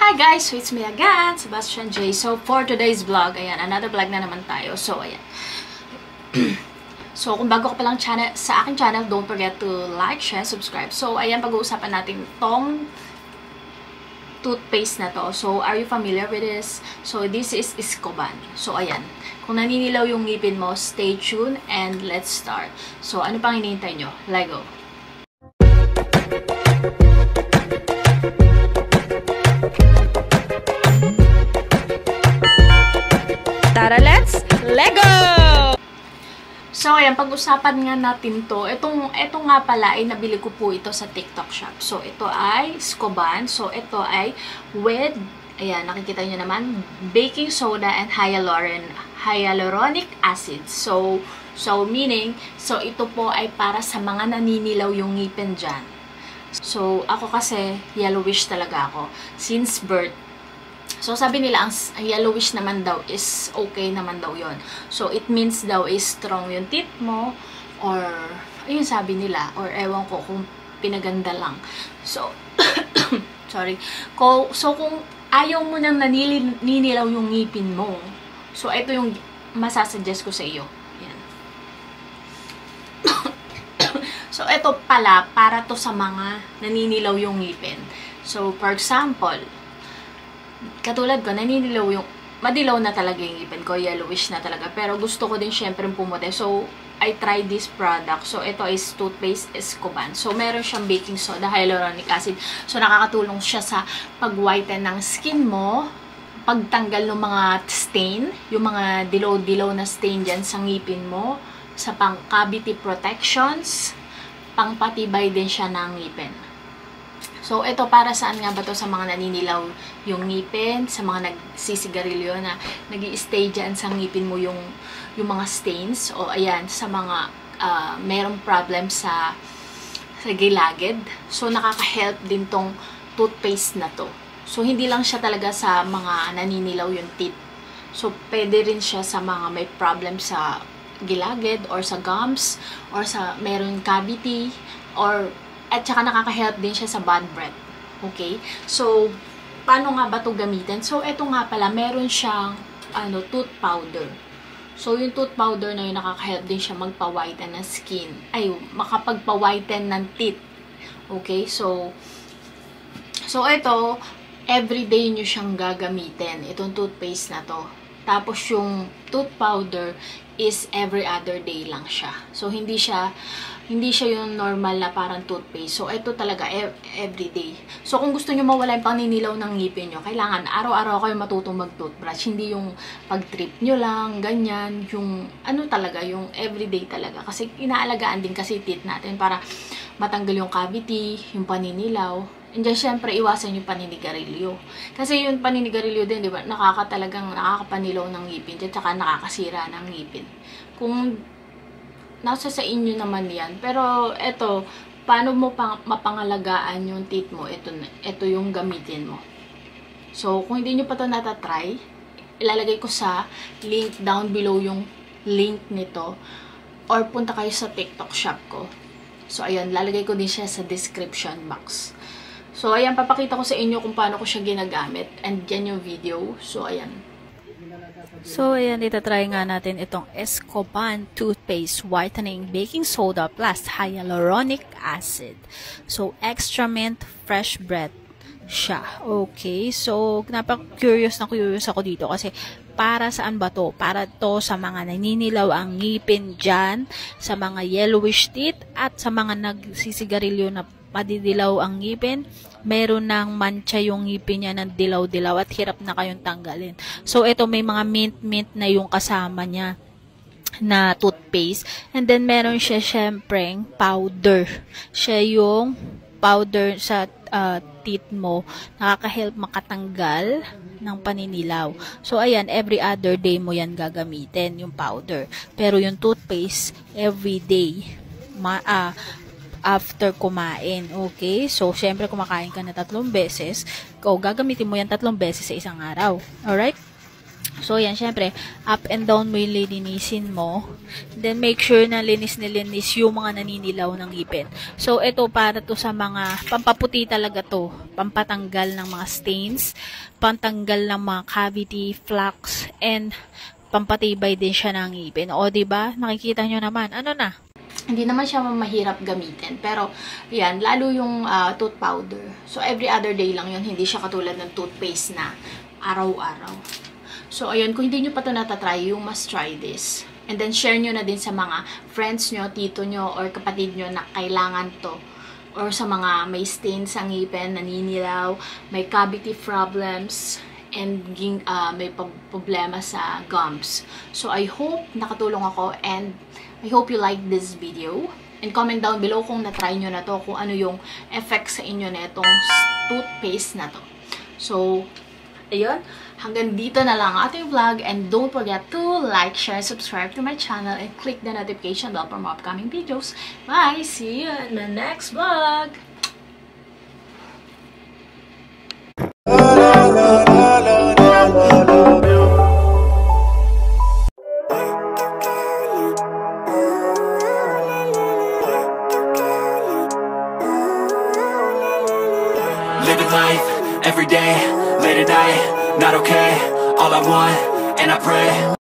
Hi guys! So it's me again, Sebastian J. So for today's vlog, ayan, another vlog na naman tayo. So ayan. So kung bago ka palang sa aking channel, don't forget to like, share, subscribe. So ayan, pag-uusapan natin tong toothpaste na to. So are you familiar with this? So this is Escoban. So ayan, kung naninilaw yung ngipin mo, stay tuned and let's start. So ano pang hinihintay nyo? Lego! Tara, let's Lego! So, ayan, pag-usapan nga natin to. Ito nga pala ay nabili ko po ito sa TikTok shop. So, ito ay Escoban. So, ito ay with, ayan, nakikita nyo naman, baking soda and hyaluronic acid. So meaning, so ito po ay para sa mga naninilaw yung ngipin dyan. So, ako kasi, yellowish talaga ako. Since birth. So, sabi nila, ang yellowish naman daw is okay naman daw yon. So, it means daw is strong yung teeth mo, or, ayun sabi nila, or ewan ko kung pinaganda lang. So, sorry. So, kung ayaw mo nang naninilaw yung ngipin mo, so, ito yung masasuggest ko sa iyo. Yan. So, ito pala, para to sa mga naninilaw yung ngipin. So, for example, katulad ko, naninilaw yung, madilaw na talaga yung ngipin ko, yellowish na talaga. Pero gusto ko din syempre pumuti. So, I tried this product. So, ito is toothpaste Escoban. So, meron siyang baking soda, hyaluronic acid. So, nakakatulong siya sa pag-whiten ng skin mo, pagtanggal ng mga stain, yung mga dilaw-dilaw na stain dyan sa ngipin mo, sa pang-cavity protections, pangpatibay din siya ng ngipin. So, ito para saan nga ba to sa mga naninilaw yung ngipin, sa mga nagsisigarilyo na nag-i-stay dyan sa ngipin mo yung mga stains, o ayan, sa mga merong problem sa gilagid. So, nakaka-help din tong toothpaste na to. So, hindi lang siya talaga sa mga naninilaw yung teeth. So, pwede rin siya sa mga may problem sa gilagid, or sa gums, or sa merong cavity, or at saka nakaka-help din siya sa bad breath. Okay? So, paano nga ba ito gamitin? So, ito nga pala, meron siyang tooth powder. So, yung tooth powder na yun, nakaka-help din siya magpa-whiten ng skin. Ay, makapagpa-whiten ng teeth. Okay? So, ito, everyday nyo siyang gagamitin. Itong toothpaste na to. Tapos, yung tooth powder is every other day lang siya. So, hindi siya yung normal na parang toothpaste. So, ito talaga everyday. So, kung gusto nyo mawala yung paninilaw ng ngipin nyo, kailangan araw-araw kayo matutong mag-toothbrush. Hindi yung pag-trip nyo lang, ganyan. Yung talaga, yung everyday talaga. Kasi inaalagaan din kasi teeth natin para matanggal yung cavity, yung paninilaw. And then, syempre, iwasan yung paninigarilyo. Kasi yung paninigarilyo din, di ba, nakakapanilaw ng ngipin, at saka nakakasira ng ngipin. Kung nasa sa inyo naman yan. Pero, eto, paano mo mapangalagaan yung teeth mo? Ito yung gamitin mo. So, kung hindi nyo pa ito natatry, ilalagay ko sa link down below yung link nito. Or punta kayo sa TikTok shop ko. So, ayan, lalagay ko din siya sa description box. So, ayan, papakita ko sa inyo kung paano ko siya ginagamit. And yan yung video. So, ayan. So, ayan, itatry nga natin itong Escoban Toothpaste Whitening Baking Soda plus Hyaluronic Acid. So, extra mint, fresh breath siya. Okay, so, napaka-curious ako dito kasi para saan ba to? Para to sa mga naninilaw ang ngipin dyan, sa mga yellowish teeth, at sa mga nagsisigarilyo na madidilaw ang ngipin, meron ng mancha yung ngipin niya ng dilaw-dilaw at hirap na kayong tanggalin. So, ito may mga mint-mint na yung kasama niya na toothpaste. And then, meron siya syempreng powder. Siya yung powder sa teeth mo. Nakaka-help makatanggal ng paninilaw. So, ayan, every other day mo yan gagamitin, yung powder. Pero yung toothpaste, every day. After kumain. Okay? So, syempre, kumakain ka na 3 beses. O, gagamitin mo yan 3 beses sa isang araw. Alright? So, yan, syempre, up and down mo yung lilinisin mo. Then, make sure na linis yung mga naninilaw ng ngipin. So, ito para to sa mga, pampaputi talaga to. Pampatanggal ng mga stains, pantanggal ng mga cavity, plaques, and pampatibay din siya ng ngipin. O, diba? Nakikita nyo naman. Ano na? Hindi naman siya mahirap gamitin. Pero, yan, lalo yung tooth powder. So, every other day lang yun. Hindi siya katulad ng toothpaste na araw-araw. So, ayun, kung hindi nyo pa ito natatry, you must try this. And then, share nyo na din sa mga friends nyo, tito nyo, or kapatid nyo na kailangan to. Or sa mga may stain sa ngipin, naninilaw, may cavity problems, and may problema sa gums. So, I hope nakatulong ako, and I hope you like this video. And comment down below kung na-try nyo na to, kung ano yung effect sa inyo na itong toothpaste na to. So, ayun, hanggang dito na lang ang ating vlog, and don't forget to like, share, subscribe to my channel, and click the notification bell for more upcoming videos. Bye! See you in the next vlog! Living life, every day, late at night, not okay. All I want, and I pray